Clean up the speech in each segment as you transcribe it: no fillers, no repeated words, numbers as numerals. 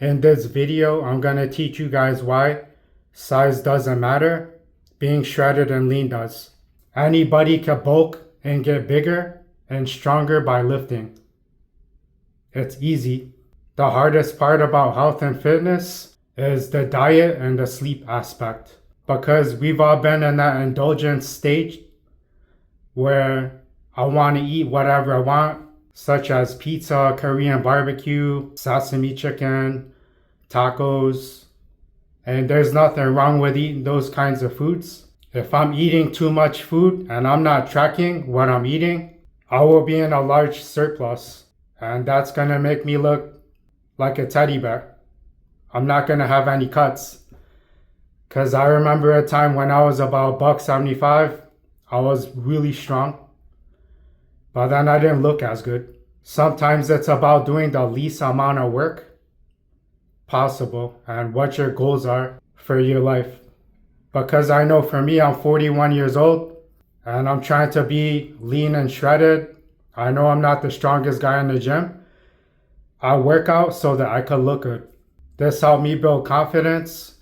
In this video, I'm going to teach you guys why size doesn't matter, being shredded and lean does. Anybody can bulk and get bigger and stronger by lifting. It's easy. The hardest part about health and fitness is the diet and the sleep aspect, because we've all been in that indulgence stage where I want to eat whatever I want, such as pizza, Korean barbecue, sesame chicken, tacos, and there's nothing wrong with eating those kinds of foods. If I'm eating too much food and I'm not tracking what I'm eating, I will be in a large surplus, and that's gonna make me look like a teddy bear. I'm not gonna have any cuts, because I remember a time when I was about $175, I was really strong, but then I didn't look as good. Sometimes it's about doing the least amount of work possible and what your goals are for your life. Because I know for me, I'm 41 years old and I'm trying to be lean and shredded. I know I'm not the strongest guy in the gym. I work out so that I could look good. This helped me build confidence.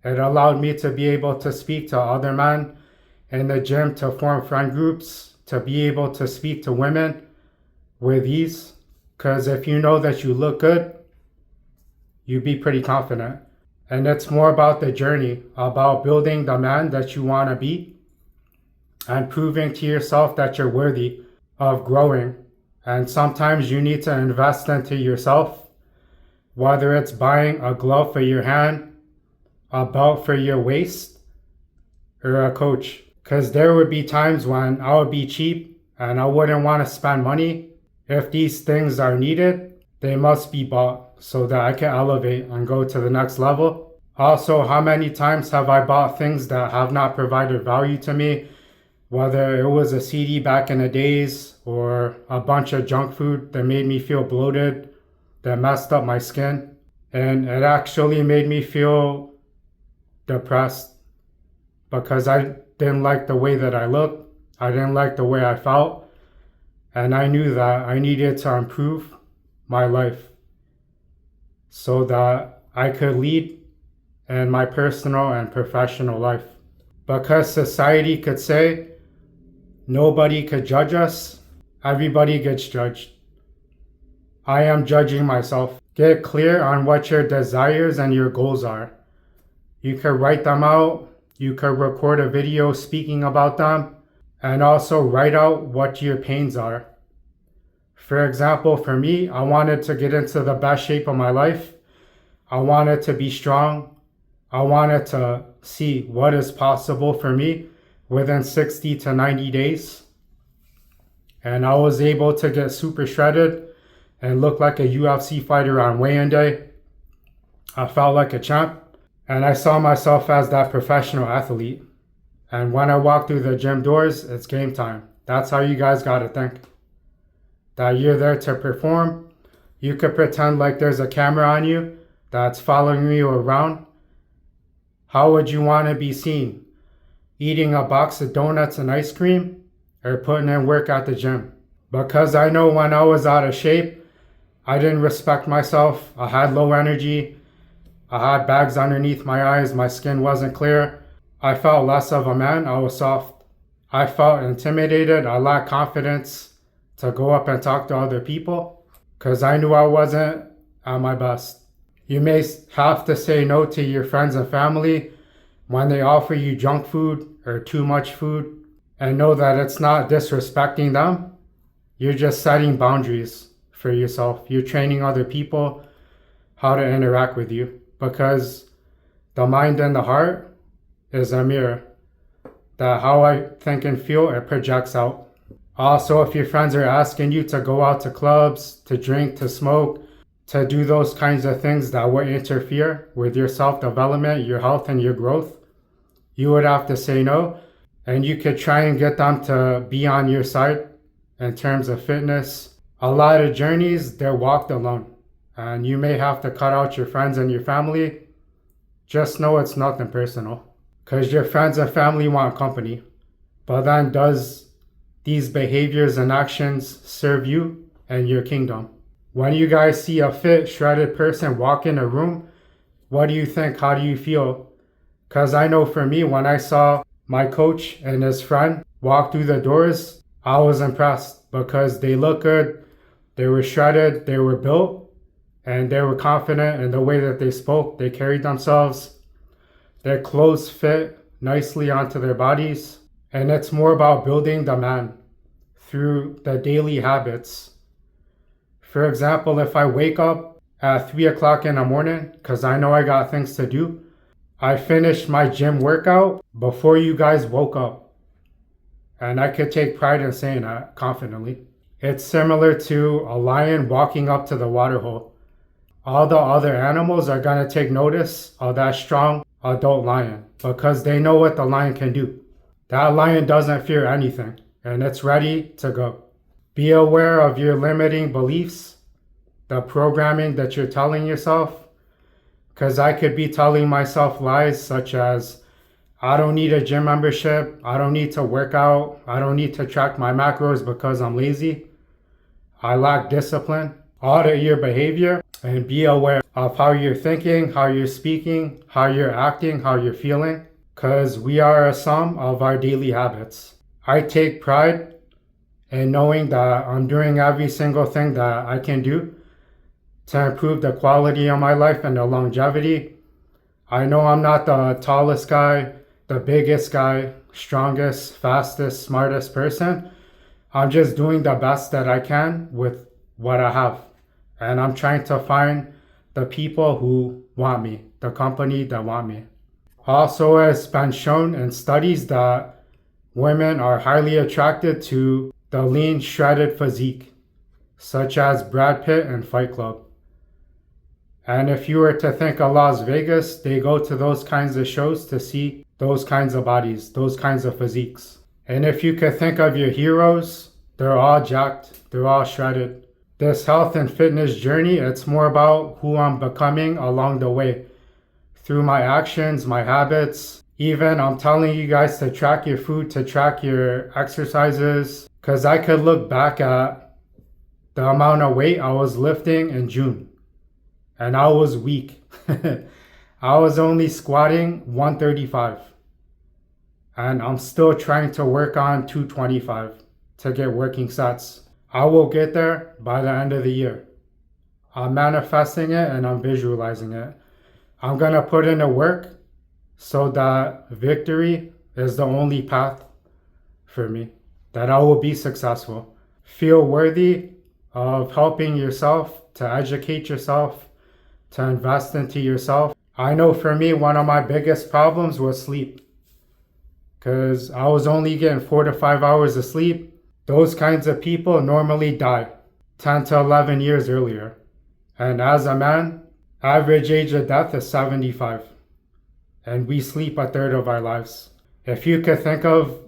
It allowed me to be able to speak to other men in the gym, to form friend groups, to be able to speak to women with ease. Because if you know that you look good, you be pretty confident. And it's more about the journey, about building the man that you want to be and proving to yourself that you're worthy of growing. And sometimes you need to invest into yourself, whether it's buying a glove for your hand, a belt for your waist, or a coach. Because there would be times when I would be cheap and I wouldn't want to spend money. If these things are needed, they must be bought so that I can elevate and go to the next level. Also, how many times have I bought things that have not provided value to me? Whether it was a CD back in the days or a bunch of junk food that made me feel bloated, that messed up my skin. And it actually made me feel depressed because I didn't like the way that I looked. I didn't like the way I felt. And I knew that I needed to improve my life so that I could lead in my personal and professional life. Because society could say, nobody could judge us, everybody gets judged. I am judging myself. Get clear on what your desires and your goals are. You could write them out, you could record a video speaking about them, and also write out what your pains are. For example, for me, I wanted to get into the best shape of my life. I wanted to be strong. I wanted to see what is possible for me within 60 to 90 days. And I was able to get super shredded and look like a UFC fighter on weigh-in day. I felt like a champ. And I saw myself as that professional athlete. And when I walk through the gym doors, it's game time. That's how you guys gotta think. That you're there to perform. You could pretend like there's a camera on you that's following you around. How would you want to be seen? Eating a box of donuts and ice cream, or putting in work at the gym? Because I know when I was out of shape, I didn't respect myself. I had low energy. I had bags underneath my eyes. My skin wasn't clear. I felt less of a man. I was soft. I felt intimidated. I lacked confidence to go up and talk to other people because I knew I wasn't at my best. You may have to say no to your friends and family when they offer you junk food or too much food, and know that it's not disrespecting them. You're just setting boundaries for yourself. You're training other people how to interact with you, because the mind and the heart is a mirror. That how I think and feel, it projects out. Also, if your friends are asking you to go out to clubs, to drink, to smoke, to do those kinds of things that would interfere with your self-development, your health, and your growth, you would have to say no. And you could try and get them to be on your side in terms of fitness. A lot of journeys, they're walked alone. And you may have to cut out your friends and your family. Just know it's nothing personal. Because your friends and family want company. But then does these behaviors and actions serve you and your kingdom? When you guys see a fit, shredded person walk in a room, what do you think? How do you feel? Because I know for me, when I saw my coach and his friend walk through the doors, I was impressed because they look good, they were shredded, they were built, and they were confident in the way that they spoke, they carried themselves. Their clothes fit nicely onto their bodies. And it's more about building the man through the daily habits. For example, if I wake up at 3 o'clock in the morning, because I know I got things to do, I finished my gym workout before you guys woke up. And I could take pride in saying that confidently. It's similar to a lion walking up to the water hole. All the other animals are going to take notice of that strong adult lion because they know what the lion can do. That lion doesn't fear anything and it's ready to go. Be aware of your limiting beliefs, the programming that you're telling yourself, because I could be telling myself lies such as, I don't need a gym membership, I don't need to work out, I don't need to track my macros because I'm lazy, I lack discipline. Audit your behavior and be aware of how you're thinking, how you're speaking, how you're acting, how you're feeling, because we are a sum of our daily habits. I take pride in knowing that I'm doing every single thing that I can do to improve the quality of my life and the longevity. I know I'm not the tallest guy, the biggest guy, strongest, fastest, smartest person. I'm just doing the best that I can with what I have. And I'm trying to find the people who want me, the company that want me. Also, it's been shown in studies that women are highly attracted to the lean, shredded physique, such as Brad Pitt and Fight Club. And if you were to think of Las Vegas, they go to those kinds of shows to see those kinds of bodies, those kinds of physiques. And if you could think of your heroes, they're all jacked, they're all shredded. This health and fitness journey, it's more about who I'm becoming along the way. Through my actions, my habits. Even I'm telling you guys to track your food, to track your exercises. Because I could look back at the amount of weight I was lifting in June. And I was weak. I was only squatting 135. And I'm still trying to work on 225 to get working sets. I will get there by the end of the year. I'm manifesting it and I'm visualizing it. I'm going to put in the work so that victory is the only path for me, that I will be successful. Feel worthy of helping yourself, to educate yourself, to invest into yourself. I know for me, one of my biggest problems was sleep, because I was only getting 4 to 5 hours of sleep. Those kinds of people normally die 10 to 11 years earlier. And as a man, average age of death is 75. And we sleep a third of our lives. If you could think of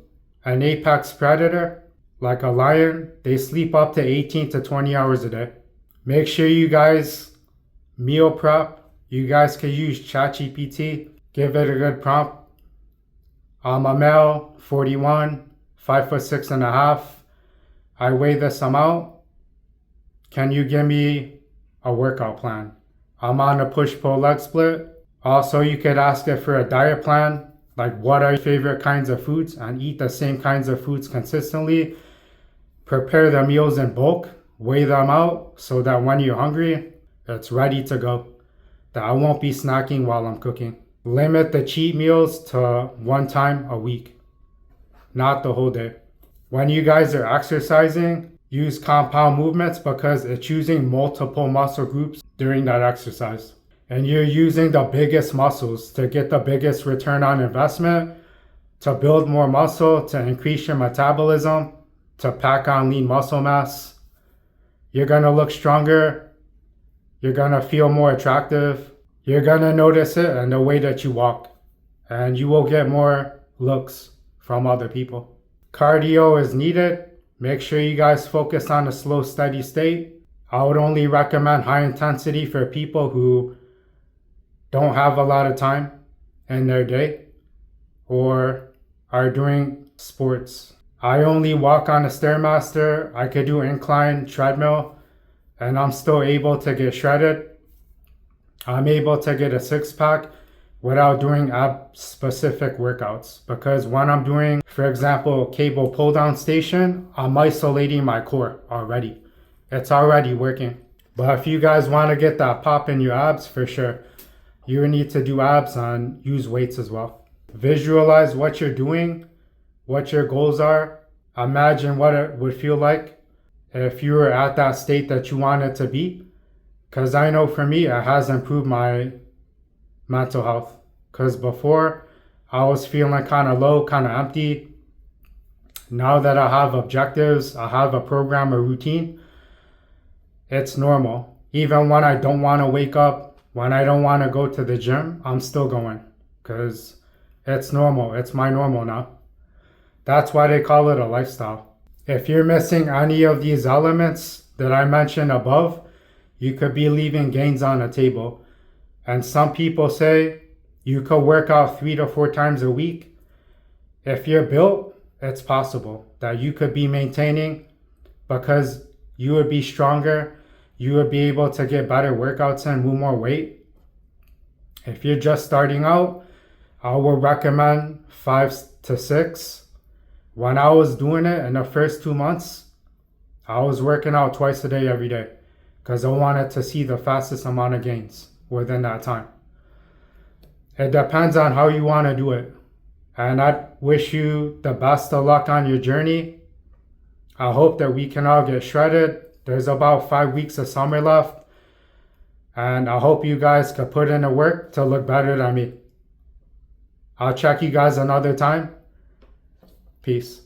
an apex predator, like a lion, they sleep up to 18 to 20 hours a day. Make sure you guys meal prep. You guys can use ChatGPT. Give it a good prompt. I'm a male, 41, 5'6.5". I weigh this amount. Can you give me a workout plan? I'm on a push-pull leg split. Also, you could ask it for a diet plan, like what are your favorite kinds of foods, and eat the same kinds of foods consistently. Prepare the meals in bulk, weigh them out so that when you're hungry, it's ready to go. That I won't be snacking while I'm cooking. Limit the cheat meals to 1 time a week, not the whole day. When you guys are exercising, use compound movements because it's using multiple muscle groups during that exercise. And you're using the biggest muscles to get the biggest return on investment, to build more muscle, to increase your metabolism, to pack on lean muscle mass. You're going to look stronger. You're going to feel more attractive. You're going to notice it in the way that you walk. And you will get more looks from other people. Cardio is needed. Make sure you guys focus on a slow, steady state. I would only recommend high intensity for people who don't have a lot of time in their day or are doing sports. I only walk on a Stairmaster. I could do incline treadmill and I'm still able to get shredded. I'm able to get a six-pack without doing ab specific workouts, because when I'm doing, for example, cable pull down station, I'm isolating my core already. It's already working. But if you guys want to get that pop in your abs, for sure, you need to do abs and use weights as well. Visualize what you're doing, what your goals are. Imagine what it would feel like if you were at that state that you wanted to be. Because I know for me, it has improved my mental health. Because before, I was feeling kind of low, kind of empty. Now that I have objectives, I have a program, a routine, it's normal. Even when I don't want to wake up, when I don't want to go to the gym, I'm still going. Because it's normal. It's my normal now. That's why they call it a lifestyle. If you're missing any of these elements that I mentioned above, you could be leaving gains on the table. And some people say you could work out 3 to 4 times a week. If you're built, it's possible that you could be maintaining, because you would be stronger. You would be able to get better workouts and move more weight. If you're just starting out, I would recommend 5 to 6. When I was doing it in the first 2 months, I was working out twice a day every day, because I wanted to see the fastest amount of gains within that time. It depends on how you want to do it. And I wish you the best of luck on your journey. I hope that we can all get shredded. There's about 5 weeks of summer left. And I hope you guys could put in the work to look better than me. I'll check you guys another time. Peace.